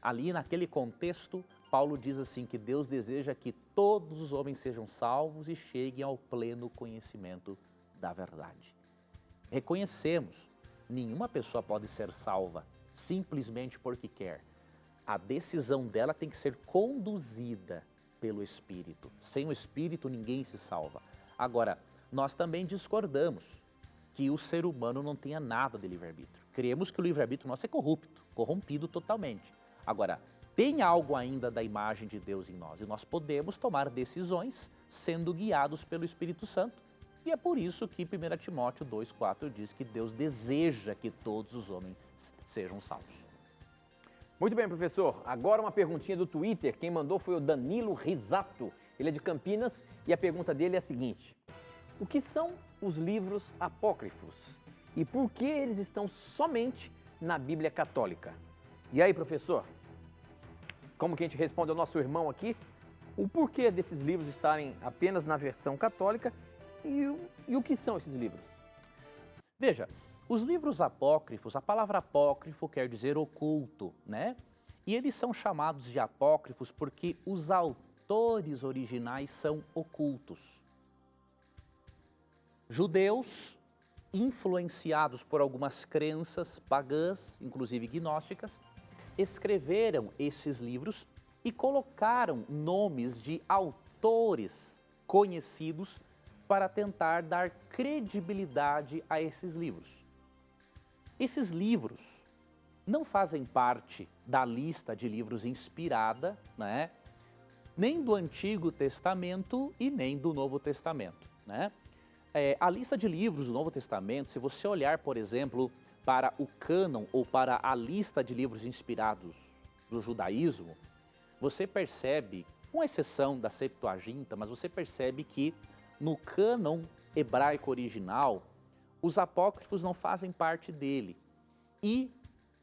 Ali, naquele contexto, Paulo diz assim que Deus deseja que todos os homens sejam salvos e cheguem ao pleno conhecimento da verdade. Reconhecemos, nenhuma pessoa pode ser salva simplesmente porque quer. A decisão dela tem que ser conduzida pelo Espírito. Sem o Espírito ninguém se salva. Agora, nós também discordamos que o ser humano não tenha nada de livre-arbítrio. Cremos que o livre-arbítrio nosso é corrompido totalmente. Agora, tem algo ainda da imagem de Deus em nós e nós podemos tomar decisões sendo guiados pelo Espírito Santo. E é por isso que 1 Timóteo 2,4 diz que Deus deseja que todos os homens sejam salvos. Muito bem, professor. Agora uma perguntinha do Twitter. Quem mandou foi o Danilo Risato. Ele é de Campinas e a pergunta dele é a seguinte: o que são os livros apócrifos e por que eles estão somente na Bíblia Católica? E aí, professor, como que a gente responde ao nosso irmão aqui? O porquê desses livros estarem apenas na versão católica e o que são esses livros? Veja, os livros apócrifos, a palavra apócrifo quer dizer oculto, né? E eles são chamados de apócrifos porque os autores originais são ocultos. Judeus influenciados por algumas crenças pagãs, inclusive gnósticas, escreveram esses livros e colocaram nomes de autores conhecidos para tentar dar credibilidade a esses livros. Esses livros não fazem parte da lista de livros inspirada, né? Nem do Antigo Testamento e nem do Novo Testamento, né? A lista de livros do Novo Testamento, se você olhar, por exemplo, para o cânon ou para a lista de livros inspirados do judaísmo, você percebe, com exceção da Septuaginta, mas você percebe que no cânon hebraico original, os apócrifos não fazem parte dele. E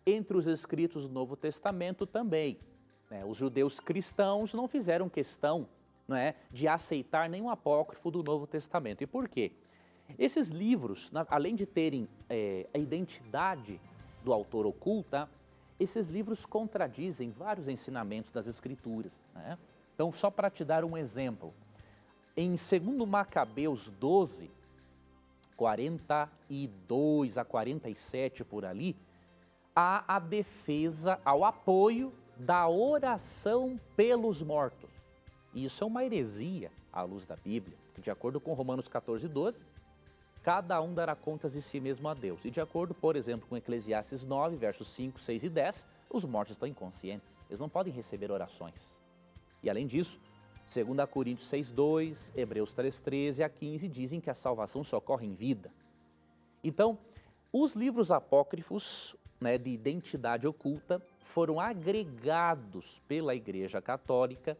entre os escritos do Novo Testamento também, né, os judeus cristãos não fizeram questão, né, de aceitar nenhum apócrifo do Novo Testamento. E por quê? Esses livros, além de terem a identidade do autor oculta, esses livros contradizem vários ensinamentos das Escrituras, né? Então, só para te dar um exemplo, em 2 Macabeus 12, 42 a 47 por ali, há a defesa, ao apoio da oração pelos mortos. E isso é uma heresia à luz da Bíblia, que de acordo com Romanos 14, 12, cada um dará contas de si mesmo a Deus. E de acordo, por exemplo, com Eclesiastes 9, versos 5, 6 e 10, os mortos estão inconscientes, eles não podem receber orações. E além disso, 2 Coríntios 6, 2, Hebreus 3, 13 a 15 dizem que a salvação só ocorre em vida. Então, os livros apócrifos, né, de identidade oculta foram agregados pela Igreja Católica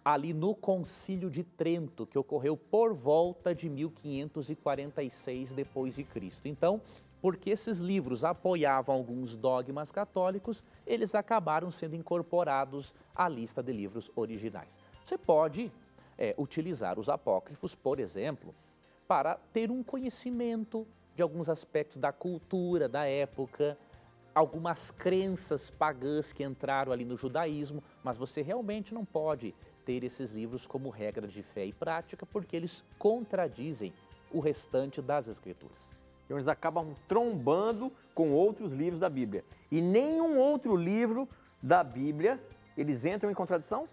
ali no Concílio de Trento, que ocorreu por volta de 1546 depois de Cristo. Então, porque esses livros apoiavam alguns dogmas católicos, eles acabaram sendo incorporados à lista de livros originais. Você pode utilizar os apócrifos, por exemplo, para ter um conhecimento de alguns aspectos da cultura da época, algumas crenças pagãs que entraram ali no judaísmo, mas você realmente não pode ter esses livros como regra de fé e prática, porque eles contradizem o restante das Escrituras. Então eles acabam trombando com outros livros da Bíblia. E nenhum outro livro da Bíblia, eles entram em contradição?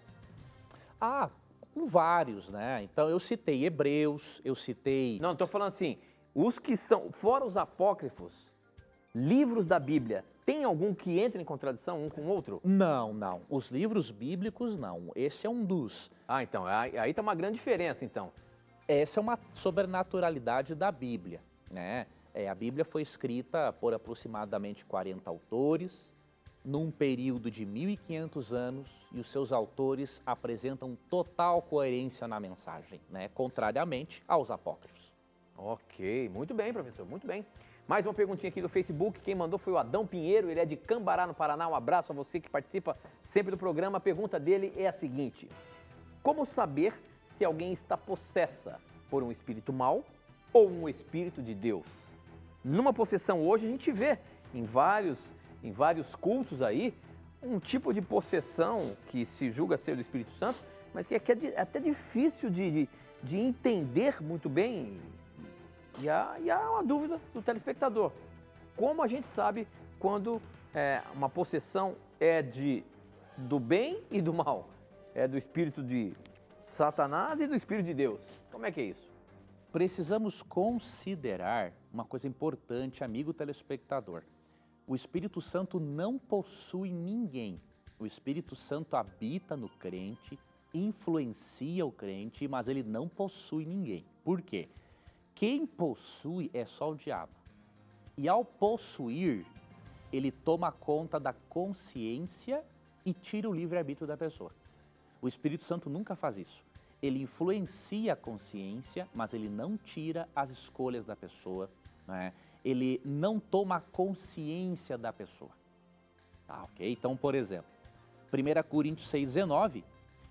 Ah, com vários, né? Então eu citei Hebreus, eu citei... Não, estou falando assim, os que são, fora os apócrifos, livros da Bíblia, tem algum que entra em contradição um com o outro? Não, não. Os livros bíblicos, não. Esse é um dos. Ah, então, aí está uma grande diferença, então. Essa é uma sobrenaturalidade da Bíblia, né? A Bíblia foi escrita por aproximadamente 40 autores, num período de 1.500 anos, e os seus autores apresentam total coerência na mensagem, né? Contrariamente aos apócrifos. Ok, muito bem, professor, muito bem. Mais uma perguntinha aqui do Facebook, quem mandou foi o Adão Pinheiro, ele é de Cambará, no Paraná. Um abraço a você que participa sempre do programa. A pergunta dele é a seguinte: como saber se alguém está possessa por um espírito mau ou um espírito de Deus? Numa possessão hoje a gente vê em vários cultos aí um tipo de possessão que se julga ser do Espírito Santo, mas que é até difícil de entender muito bem. E há uma dúvida do telespectador. Como a gente sabe quando uma possessão é do bem e do mal? É do espírito de Satanás e do espírito de Deus. Como é que é isso? Precisamos considerar uma coisa importante, amigo telespectador. O Espírito Santo não possui ninguém. O Espírito Santo habita no crente, influencia o crente, mas ele não possui ninguém. Por quê? Quem possui é só o diabo. E ao possuir, ele toma conta da consciência e tira o livre-arbítrio da pessoa. O Espírito Santo nunca faz isso. Ele influencia a consciência, mas ele não tira as escolhas da pessoa, né? Ele não toma consciência da pessoa. Tá, ok? Então, por exemplo, 1 Coríntios 6,19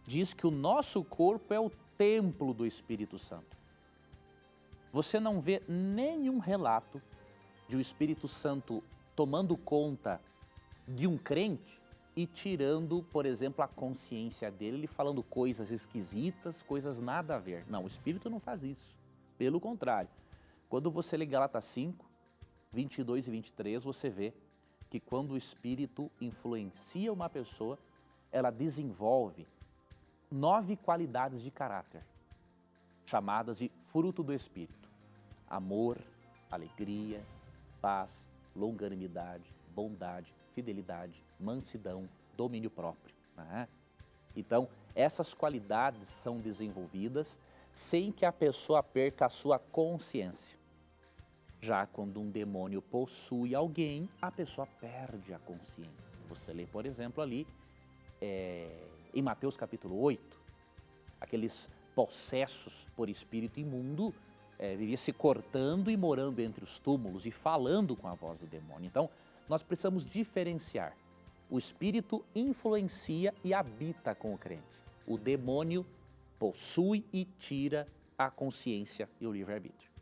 diz que o nosso corpo é o templo do Espírito Santo. Você não vê nenhum relato de o Espírito Santo tomando conta de um crente e tirando, por exemplo, a consciência dele, falando coisas esquisitas, coisas nada a ver. Não, o Espírito não faz isso. Pelo contrário, Quando você lê Gálatas 5, 22 e 23, você vê que quando o Espírito influencia uma pessoa, ela desenvolve 9 qualidades de caráter, chamadas de fruto do Espírito. Amor, alegria, paz, longanimidade, bondade, fidelidade, mansidão, domínio próprio. Né? Então, essas qualidades são desenvolvidas sem que a pessoa perca a sua consciência. Já quando um demônio possui alguém, a pessoa perde a consciência. Você lê, por exemplo, ali em Mateus capítulo 8, aqueles possessos por espírito imundo vivia se cortando e morando entre os túmulos e falando com a voz do demônio. Então, nós precisamos diferenciar. O espírito influencia e habita com o crente. O demônio possui e tira a consciência e o livre-arbítrio.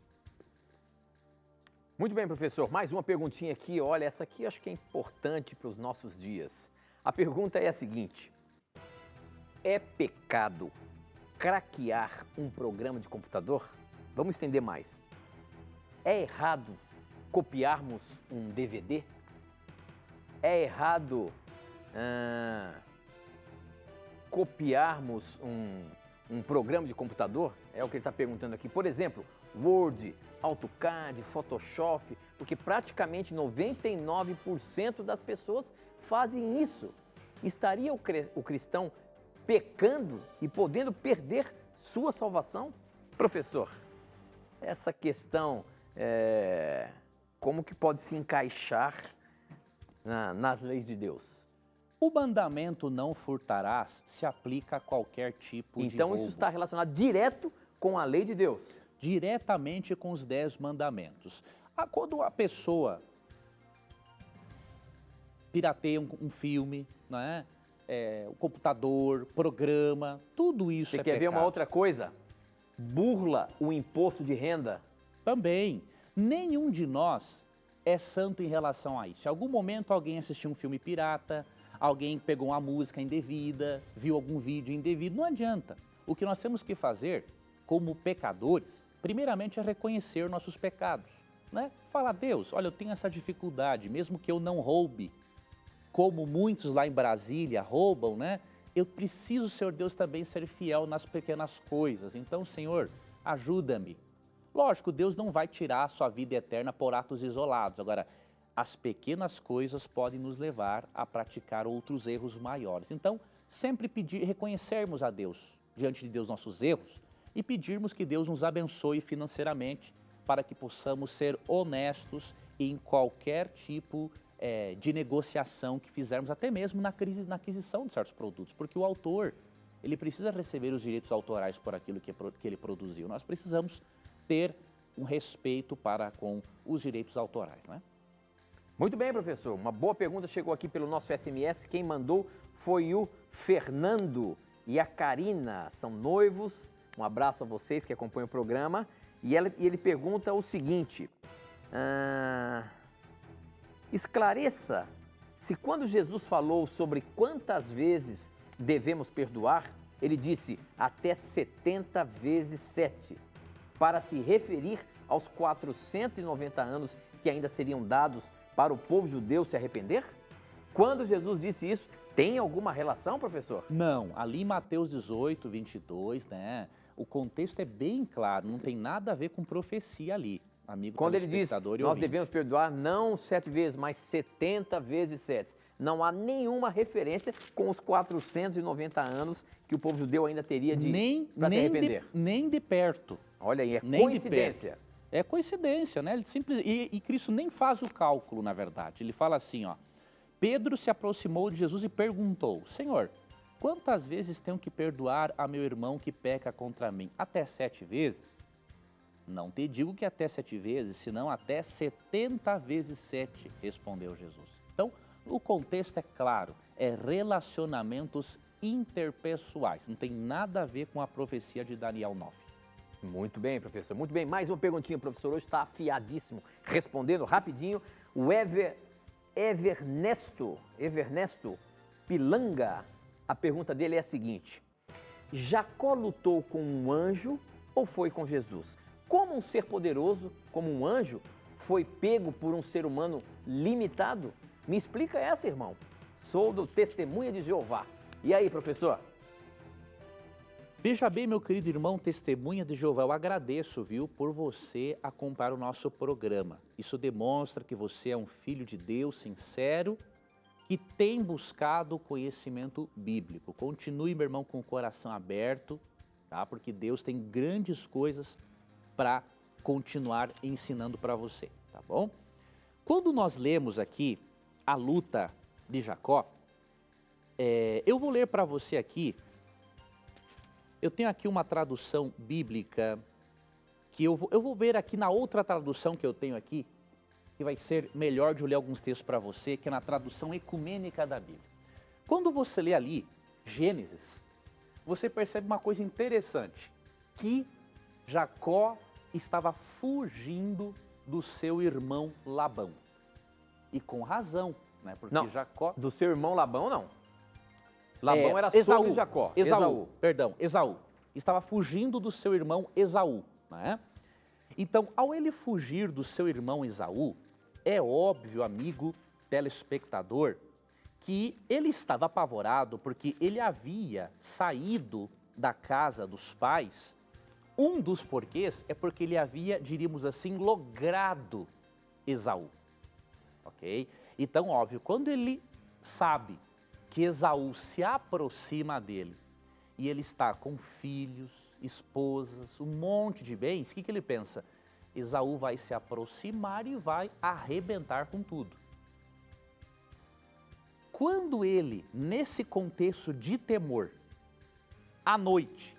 Muito bem, professor. Mais uma perguntinha aqui. Olha, essa aqui eu acho que é importante para os nossos dias. A pergunta é a seguinte: é pecado craquear um programa de computador? Vamos estender mais. É errado copiarmos um DVD? É errado copiarmos um programa de computador? É o que ele está perguntando aqui. Por exemplo, Word, AutoCAD, Photoshop, porque praticamente 99% das pessoas fazem isso. Estaria o cristão pecando e podendo perder sua salvação? Professor, essa questão, como que pode se encaixar nas leis de Deus? O mandamento não furtarás se aplica a qualquer tipo de Então roubo. isso está relacionado direto com a lei de Deus. Diretamente com os 10 mandamentos. Quando a pessoa pirateia um filme, né? O computador, programa, tudo isso Você é quer ver pecado. uma outra coisa? Burla o imposto de renda. Também, nenhum de nós é santo em relação a isso. Em algum momento alguém assistiu um filme pirata, alguém pegou uma música indevida, viu algum vídeo indevido, não adianta. O que nós temos que fazer como pecadores, primeiramente é reconhecer nossos pecados, né? Falar, Deus, olha, eu tenho essa dificuldade, mesmo que eu não roube, como muitos lá em Brasília roubam, né? Eu preciso, Senhor Deus, também ser fiel nas pequenas coisas. Então, Senhor, ajuda-me. Lógico, Deus não vai tirar a sua vida eterna por atos isolados. Agora, as pequenas coisas podem nos levar a praticar outros erros maiores. Então, sempre reconhecermos a Deus, diante de Deus, nossos erros e pedirmos que Deus nos abençoe financeiramente para que possamos ser honestos em qualquer tipo de negociação que fizermos, até mesmo na aquisição de certos produtos, porque o autor, ele precisa receber os direitos autorais por aquilo que ele produziu. Nós precisamos ter um respeito para com os direitos autorais, né? Muito bem, professor. Uma boa pergunta chegou aqui pelo nosso SMS. Quem mandou foi o Fernando e a Karina. São noivos. Um abraço a vocês que acompanham o programa. E ele pergunta o seguinte: esclareça se quando Jesus falou sobre quantas vezes devemos perdoar, ele disse até 70 vezes 7, para se referir aos 490 anos que ainda seriam dados para o povo judeu se arrepender? Quando Jesus disse isso, tem alguma relação, professor? Não, ali em Mateus 18, 22, né? O contexto é bem claro, não tem nada a ver com profecia ali, amigo Quando ele diz, telespectador e nós ouvinte. devemos perdoar não 7 vezes, mas 70 vezes 7. Não há nenhuma referência com os 490 anos que o povo judeu ainda teria para se arrepender. Nem de perto. Olha aí, é Nem de coincidência. perto. É coincidência, né? Ele e Cristo nem faz o cálculo, na verdade. Ele fala assim, ó. Pedro se aproximou de Jesus e perguntou, Senhor, quantas vezes tenho que perdoar a meu irmão que peca contra mim? Até 7 vezes? Não te digo que até 7 vezes, senão até 70 vezes 7, respondeu Jesus. Então, o contexto é claro, é relacionamentos interpessoais, não tem nada a ver com a profecia de Daniel 9. Muito bem, professor, muito bem. Mais uma perguntinha, professor, hoje está afiadíssimo. Respondendo rapidinho, o Evernesto Pilanga, a pergunta dele é a seguinte: Jacó lutou com um anjo ou foi com Jesus? como um ser poderoso, como um anjo, foi pego por um ser humano limitado? Me explica essa, irmão. Sou do Testemunha de Jeová. E aí, professor? Veja bem, meu querido irmão Testemunha de Jeová, eu agradeço, viu, por você acompanhar o nosso programa. Isso demonstra que você é um filho de Deus sincero, que tem buscado o conhecimento bíblico. Continue, meu irmão, com o coração aberto, tá? Porque Deus tem grandes coisas para continuar ensinando para você, tá bom? Quando nós lemos aqui a luta de Jacó, eu vou ler para você aqui. Eu tenho aqui uma tradução bíblica que eu vou ver aqui na outra tradução que eu tenho aqui, que vai ser melhor de eu ler alguns textos para você, que é na tradução ecumênica da Bíblia. Quando você lê ali Gênesis, você percebe uma coisa interessante, que Jacó estava fugindo do seu irmão Labão. E com razão, né? Porque Não, Jacó... do seu irmão Labão, não. Labão era Esaú, sogro de Jacó. Esaú. Estava fugindo do seu irmão Esaú, né? Então, ao ele fugir do seu irmão Esaú, é óbvio, amigo telespectador, que ele estava apavorado porque ele havia saído da casa dos pais. Um dos porquês é porque ele havia, diríamos assim, logrado Esaú, ok? Então, óbvio, quando ele sabe que Esaú se aproxima dele e ele está com filhos, esposas, um monte de bens, o que ele pensa? Esaú vai se aproximar e vai arrebentar com tudo. Quando ele, nesse contexto de temor, à noite,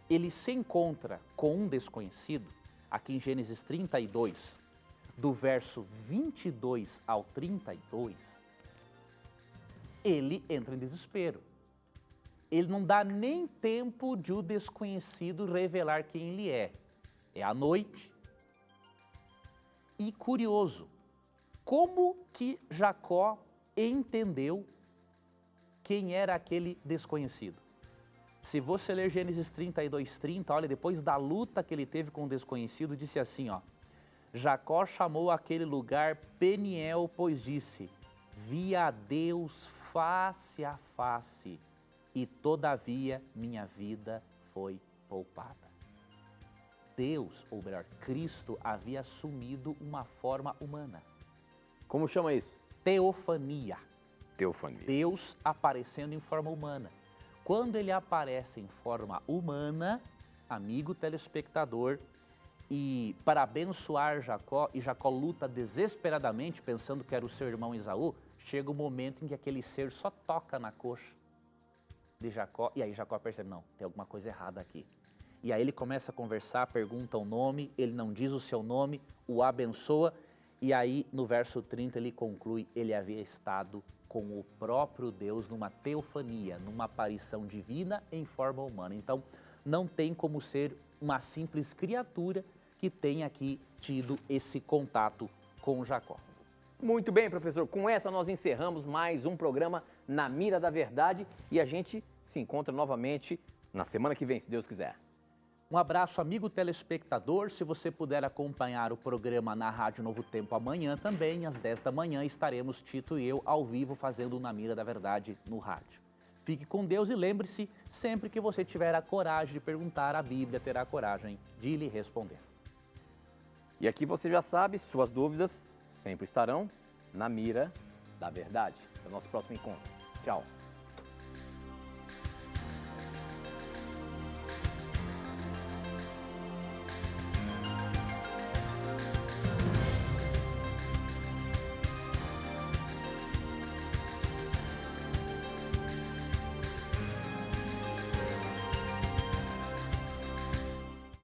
ele se encontra com um desconhecido, aqui em Gênesis 32, do verso 22 ao 32, ele entra em desespero. Ele não dá nem tempo de o desconhecido revelar quem ele é. É à noite. E curioso, como que Jacó entendeu quem era aquele desconhecido? Se você ler Gênesis 32:30, olha, depois da luta que ele teve com o desconhecido, disse assim, ó: Jacó chamou aquele lugar Peniel, pois disse, vi a Deus face a face, e todavia minha vida foi poupada. Deus, ou melhor, Cristo, havia assumido uma forma humana. Como chama isso? Teofania. Teofania. Deus aparecendo em forma humana. Quando ele aparece em forma humana, amigo telespectador, e para abençoar Jacó, e Jacó luta desesperadamente pensando que era o seu irmão Esaú, chega o momento em que aquele ser só toca na coxa de Jacó, e aí Jacó percebe, não, tem alguma coisa errada aqui. E aí ele começa a conversar, pergunta o nome, ele não diz o seu nome, o abençoa, e aí no verso 30 ele conclui, ele havia estado com o próprio Deus numa teofania, numa aparição divina em forma humana. Então, não tem como ser uma simples criatura que tenha aqui tido esse contato com Jacó. Muito bem, professor. Com essa nós encerramos mais um programa Na Mira da Verdade e a gente se encontra novamente na semana que vem, se Deus quiser. Um abraço, amigo telespectador. Se você puder acompanhar o programa na Rádio Novo Tempo amanhã também, às 10 da manhã, estaremos, Tito e eu, ao vivo, fazendo o Na Mira da Verdade no rádio. Fique com Deus e lembre-se, sempre que você tiver a coragem de perguntar, a Bíblia terá a coragem de lhe responder. E aqui você já sabe, suas dúvidas sempre estarão na Mira da Verdade. Até o nosso próximo encontro. Tchau.